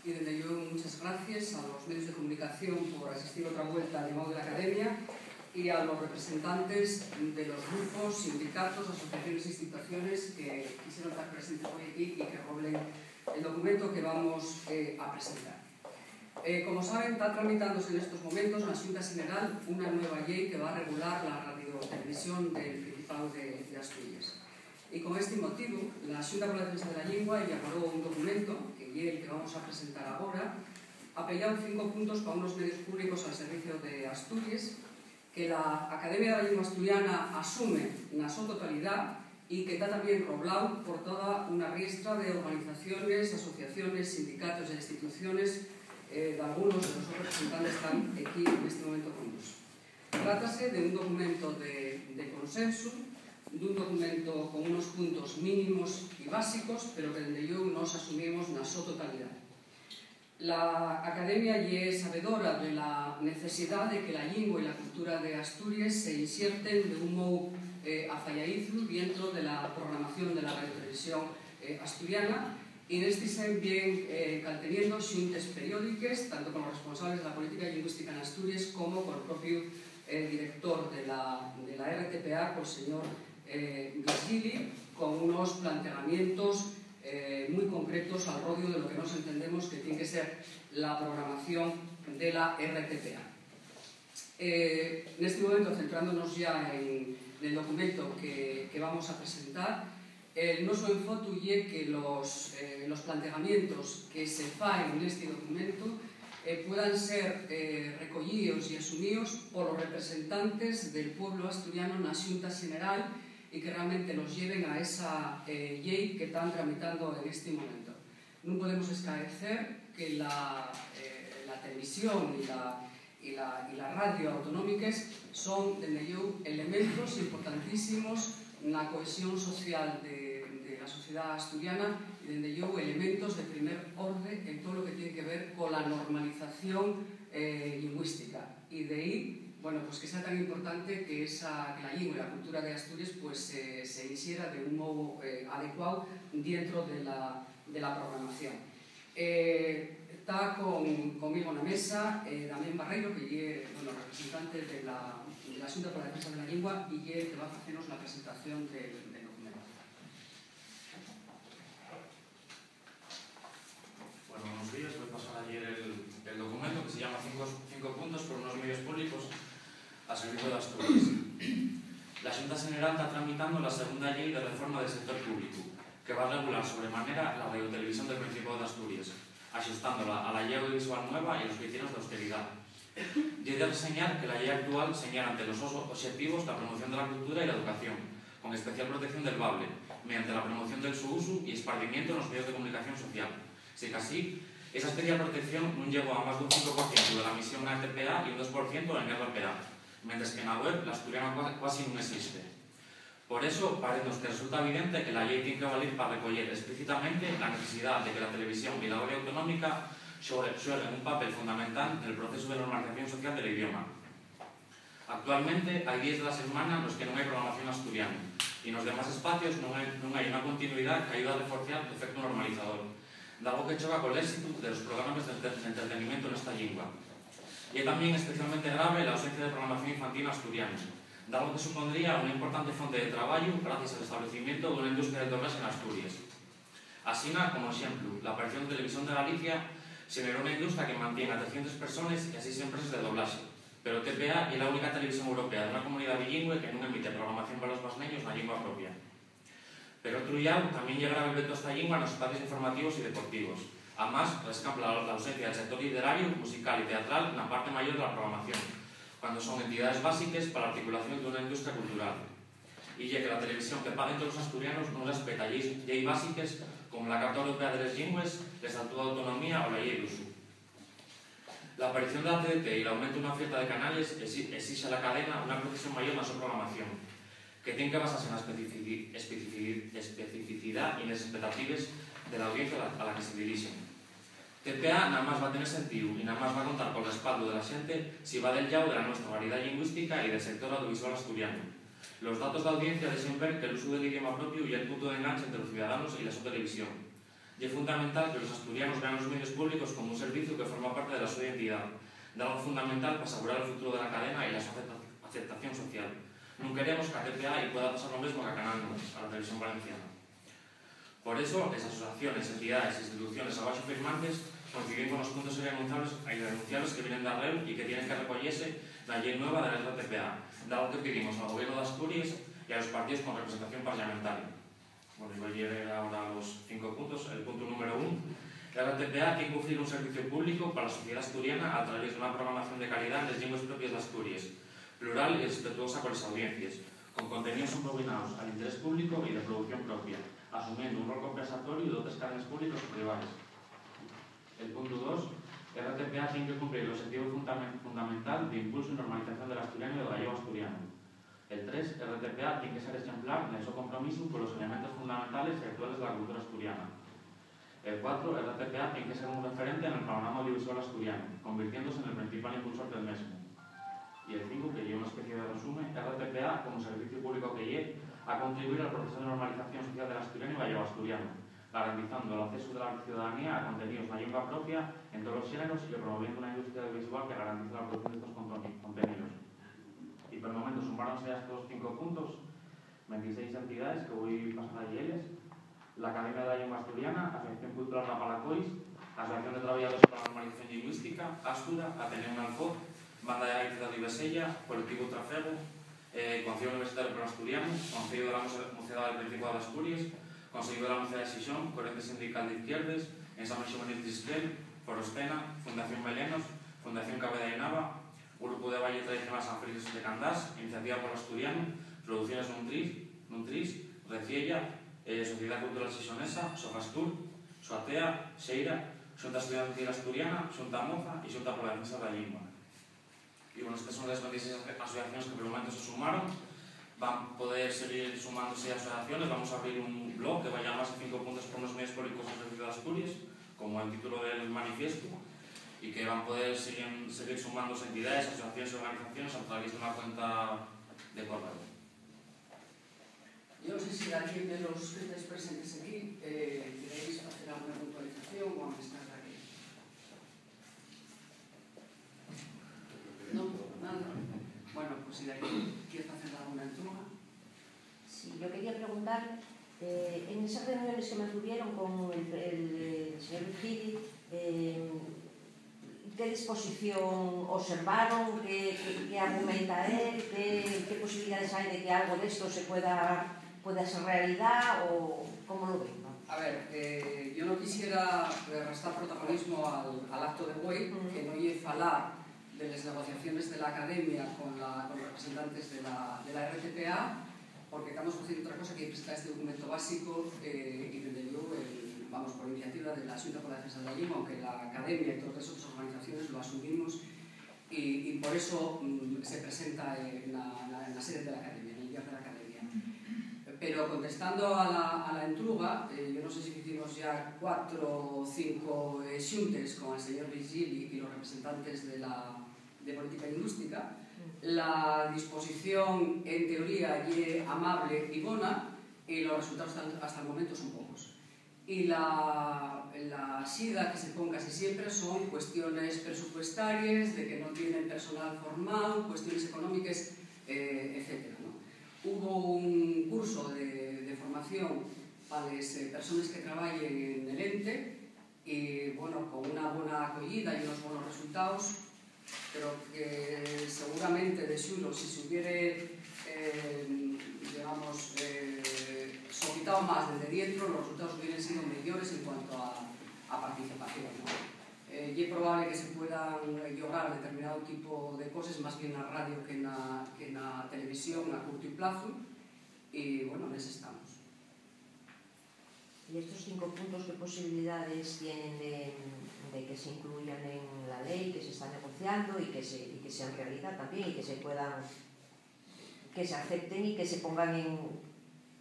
y desde yo muchas gracias a los medios de comunicación por asistir otra vuelta al llamado de la Academia y a los representantes de los grupos, sindicatos, asociaciones e instituciones que quisieron estar presentes hoy aquí y que rolen el documento que vamos a presentar. Como saben, está tramitándose en estos momentos en la Xunta General una nueva ley que va a regular la radiotelevisión del Principado de Asturias. Y con este motivo, la Xunta por la Defensa de la Lingua elaboró un documento, que é el que vamos a presentar agora, apelado 5 puntos para unos medios públicos al servicio de Asturias, que la Academia de la Lingua Asturiana asume na súa totalidad y que está también roblado por toda una riestra de organizaciones, asociaciones, sindicatos e instituciones de algunos de los representantes que están aquí en este momento con nosotros. Trátase de un documento de consenso, de un documento con unos puntos mínimos y básicos, pero que desde yo nos asumimos na súa totalidad. La Academia é sabedora de la necesidad de que la lingua y la cultura de Asturias se inserten de un modo afalladizo dentro de la programación de la radiotelevisión asturiana, y en este se bien calteniendo xuntes periódicas, tanto con los responsables de la política lingüística en Asturias como con el propio director de la RTPA, con el señor Virgili, con unos planteamientos muy concretos al rodio de lo que nos entendemos que tiene que ser la programación de la RTPA. En este momento, centrándonos ya en el documento que vamos a presentar, el noso enfoque é que los planteamientos que se faen en este documento puedan ser recollidos y asumidos por los representantes del pueblo asturiano na Xunta General y que realmente nos lleven a esa ley que están tramitando en este momento. No podemos esclarecer que la televisión y la radio autonómicas son, desde yo, elementos importantísimos en la cohesión social de la sociedad asturiana y, desde yo, elementos de primer orden en todo lo que tiene que ver con la normalización lingüística. Y de ahí, bueno, pues que sea tan importante que la lengua y la cultura de Asturias pues se insiera de un modo adecuado dentro de la programación. Está conmigo en la mesa Damián Barreiro, que es representante de la Xunta por la Defensa de la Lingua y que va a hacernos la presentación del documento. Bueno, buenos días. Voy a pasar ayer el documento que se llama 5 puntos por unos medios públicos al servicio de Asturias. La Xunta General está tramitando la segunda ley de reforma del sector público, que va a regular sobremanera la radiotelevisión del Principado de Asturias, ajustándola a la ley audiovisual nueva y a los criterios de austeridad. Y he de reseñar que la ley actual señala ante los objetivos la promoción de la cultura y la educación, con especial protección del bable, mediante la promoción del su uso y esparcimiento en los medios de comunicación social. Si que así, esa especial protección no llegó a más de un 5% de la emisión en RTPA y un 2% en RPA, mientras que en la web la asturiana casi no existe. Por eso, parece que resulta evidente que la ley tiene que valer para recoger explícitamente la necesidad de que la televisión y la radio autonómica jueguen un papel fundamental en el proceso de normalización social del idioma. Actualmente hay días de la semana en los que no hay programación asturiana y en los demás espacios no hay una continuidad que ayuda a reforzar el efecto normalizador, algo que choca con el éxito de los programas de entretenimiento en esta lengua. Y es también especialmente grave la ausencia de programación infantil asturiana, algo que supondría una importante fuente de trabajo gracias al establecimiento de una industria del doblaje en Asturias. Así, como ejemplo, la aparición de Televisión de Galicia generó una industria que mantiene a 300 personas y a 6 empresas de doblaje, pero TPA es la única televisión europea de una comunidad bilingüe que no emite programación para los basneños en la lengua propia. Pero otro lado también llega el veto a esta lengua en los espacios informativos y deportivos. Además, rescambla la ausencia del sector literario, musical y teatral en la parte mayor de la programación, cuando son entidades básicas para la articulación de una industria cultural. Y ya que la televisión que paguen todos los asturianos no respeta leyes básicas como la Carta Europea de las Lingües, el Estatuto de Autonomía o la Ley de Uso. La aparición de la TDT y el aumento de una oferta de canales exige a la cadena una protección mayor en su programación, que tiene que basarse en la especificidad y en las expectativas de la audiencia a la que se dirigen. TPA nada más va a tener sentido y nada más va a contar con el respaldo de la gente si va del llao de la nuestra variedad lingüística y del sector audiovisual asturiano. Los datos de audiencia desean ver que el uso del idioma propio y el punto de enganche entre los ciudadanos y la televisión. Y es fundamental que los asturianos vean los medios públicos como un servicio que forma parte de la súa identidade, de algo fundamental para asegurar el futuro de la cadena y la aceptación social. Non queremos que a TPA pueda pasar lo mesmo que a Canal 9, a la televisión valenciana. Por eso, las asociaciones, entidades e instituciones abaixo firmantes coinciden con los puntos irrenunciables que vienen de REU y que tienen que recogerse la ley nueva de la RTPA, dado que pedimos al Gobierno de Asturias y a los partidos con representación parlamentaria. Bueno, y voy a leer ahora los 5 puntos. El punto número 1. La RTPA tiene que ofrecer un servicio público para la sociedad asturiana a través de una programación de calidad en las lenguas propias de Asturias, plural y respetuosa con las audiencias, con contenidos subordinados al interés público y de producción propia, asumiendo un rol compensatorio de otras cadenas públicas o privadas. El punto 2. La RTPA tiene que cumplir el objetivo fundamental de impulso y normalización del asturiano y del gallego asturiano. El 3. El RTPA tiene que ser ejemplar en su compromiso con los elementos fundamentales y actuales de la cultura asturiana. El 4. El RTPA tiene que ser un referente en el panorama audiovisual asturiano, convirtiéndose en el principal impulsor del mismo. Y el 5, que lleva una especie de resumen, el RTPA, como servicio público que lleve, a contribuir al proceso de normalización social del asturiano y gallego asturiano, garantizando el acceso de la ciudadanía a contenidos de lengua propia en todos los géneros y promoviendo una industria audiovisual que garantice la producción de estos contenidos. Y por el momento sumáronse a estos 5 puntos 26 entidades que voy a pasar a ellas: la Academia de la Lengua Asturiana, Asociación Cultural La Palacois, Asociación de Trabajadores para la Normalización Lingüística, Astura, Ateneo Alfoz, Banda de Aires de Ribesella, Colectivo Trafego, Consejo Universitario para Asturiano, Consejo de la Mocedad del Principado de Asturias, Consejo de la Mocedad de Xixón, Corriente Sindical de Izquierdes, Ensamble Xuvenil Trisquel, Forostena, Fundación Melenos, Fundación Cabeda de Nava, Grupo de Valle Tradicional San Félix de Candás, Iniciativa por Asturiano, Producciones Nuntris, Reciella, Sociedad Cultural Xixonesa, Sofastur, Soatea, Xeira, Xunta Estudiantil Asturiana, Xunta Moza y Xunta por la Defensa de la Lingua. Y bueno, estas son las 26 asociaciones que por el momento se sumaron. Van a poder seguir sumándose a asociaciones. Vamos a abrir un blog que va a llamarse 5 puntos por los medios públicos en servicio de Asturias, como el título del manifiesto, y que van a poder seguir sumándose entidades, asociaciones y organizaciones a través de una cuenta de correo. Yo no sé si alguien de los que estáis presentes aquí queréis hacer alguna puntualización o amistad aquí. No, nada. Bueno, pues si de aquí quieres hacer alguna entruma. Sí, yo quería preguntar, en esas reuniones que mantuvieron con el señor Virgili, ¿qué disposición observaron? ¿Qué argumenta él? ¿Qué posibilidades hay de que algo de esto se pueda ser realidad o cómo lo ven? A ver, yo no quisiera restar protagonismo al acto de hoy, que no lleve falar de las negociaciones de la Academia con los representantes de la RTPA, porque estamos haciendo otra cosa que presentar este documento básico y donde yo, por iniciativa de la Xunta por la Defensa de la Lingua, aunque la Academia y todas las otras organizaciones lo asumimos y por eso se presenta en la sede de la Academia, en el día de la Academia. Pero contestando a la entruga, yo no sé si hicimos ya 4 o 5 xuntes con el señor Virgili y los representantes de política lingüística. La disposición, en teoría, es amable y buena, y los resultados hasta el momento son pocos. Y la sida que se pone casi siempre son cuestiones presupuestarias, de que no tienen personal formado, cuestiones económicas, etc. Hubo un curso de formación para las personas que trabajan en el ente y, bueno, con una buena acogida y unos buenos resultados, pero que seguramente de xulo, si se hubiera, solicitado más desde dentro, los resultados hubieran sido mejores en cuanto a participación, ¿no? Y es probable que se puedan lograr determinado tipo de cosas más bien en la radio que en la televisión a corto plazo, y bueno, en eso estamos. ¿Y estos 5 puntos qué posibilidades tienen de que se incluyan en la ley, que se está negociando y que sean realidad también y que se acepten y que se pongan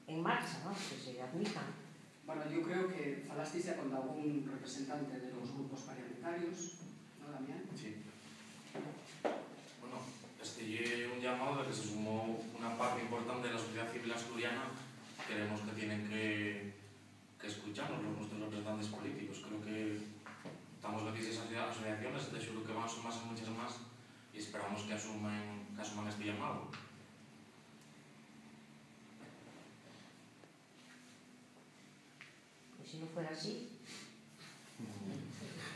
en marcha, ¿no? Que se admitan? Bueno, yo creo que falasteis ya con algún representante de los grupos parlamentarios, ¿no, Damián? Sí. Bueno, este es un llamado de que se sumó una parte importante de la sociedad civil asturiana. Creemos que tienen que escuchar escucharnos nuestros representantes políticos. Creo que estamos metidos en esas asociaciones, de hecho lo que van son más y muchas más, y esperamos que asuman este llamado. Pues si no fuera así...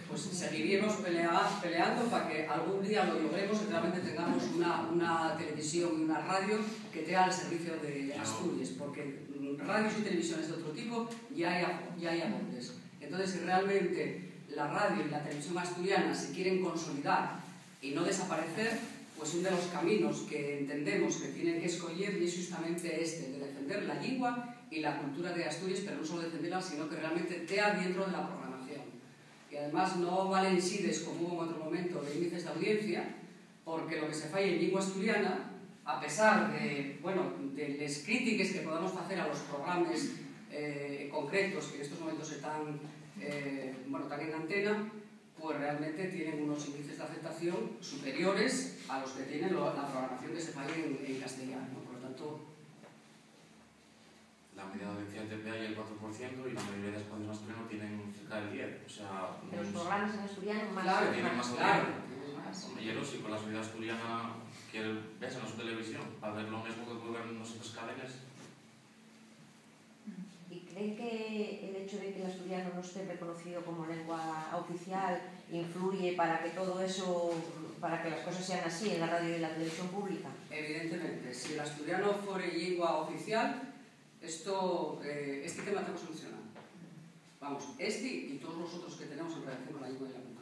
Pues seguiríamos peleando para que algún día lo logremos y realmente tengamos una televisión y una radio que esté al servicio de Asturias, porque radios y televisiones de otro tipo ya hay abundes. Entonces, si realmente la radio y la televisión asturiana se quieren consolidar y no desaparecer, pues uno de los caminos que entendemos que tienen que escoger es justamente este, de defender la lengua y la cultura de Asturias, pero no solo defenderla, sino que realmente esté dentro de la programación. Y además no valen sides, como hubo en otro momento, de índices de audiencia, porque lo que se falla en lengua asturiana, a pesar de, de las críticas que podamos hacer a los programas concretos que en estos momentos están en antena, pues realmente tienen unos índices de aceptación superiores a los que tiene la programación que se falla en castellano. Por lo tanto, la media de audiencia de TPA y el 4% y la mayoría de espacios en asturiano tienen cerca del 10%. O sea, pero los programas en asturiano más... Claro, tienen más claro. Y el sí, con la sociedad asturiana que ves en su televisión, para ver lo mismo que puede ver en otras cadenas. ¿Y creen que el hecho de que el asturiano no esté reconocido como lengua oficial influye para que todo eso, para que las cosas sean así en la radio y la televisión pública? Evidentemente, si el asturiano fuera lengua oficial, este tema tenemos solucionado. Vamos, este y todos los otros que tenemos en relación con la lengua y la cultura.